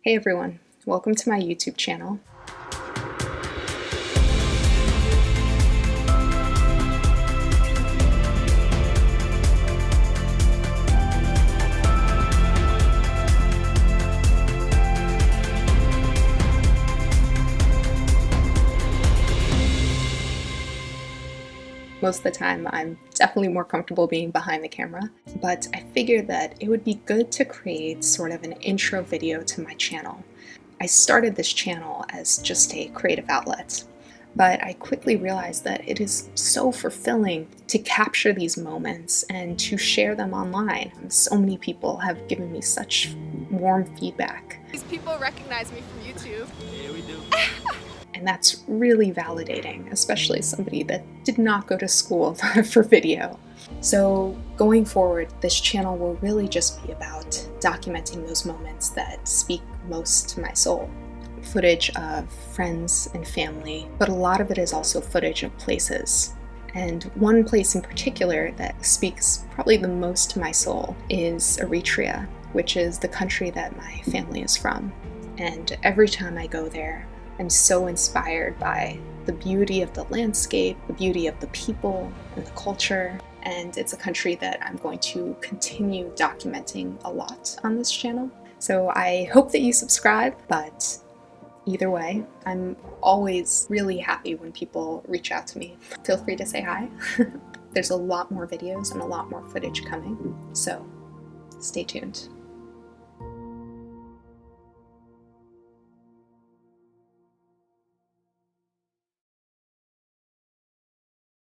Hey everyone, welcome to my YouTube channel. Most of the time, I'm definitely more comfortable being behind the camera, but I figured that it would be good to create sort of an intro video to my channel. I started this channel as just a creative outlet, but I quickly realized that it is so fulfilling to capture these moments and to share them online. So many people have given me such warm feedback. These people recognize me from YouTube. Yeah, we do. And that's really validating, especially as somebody that did not go to school for video. So going forward, this channel will really just be about documenting those moments that speak most to my soul. Footage of friends and family, but a lot of it is also footage of places. And one place in particular that speaks probably the most to my soul is Eritrea, which is the country that my family is from. And every time I go there, I'm so inspired by the beauty of the landscape, the beauty of the people and the culture, and it's a country that I'm going to continue documenting a lot on this channel. So I hope that you subscribe, but either way, I'm always really happy when people reach out to me. Feel free to say hi. There's a lot more videos and a lot more footage coming, so stay tuned.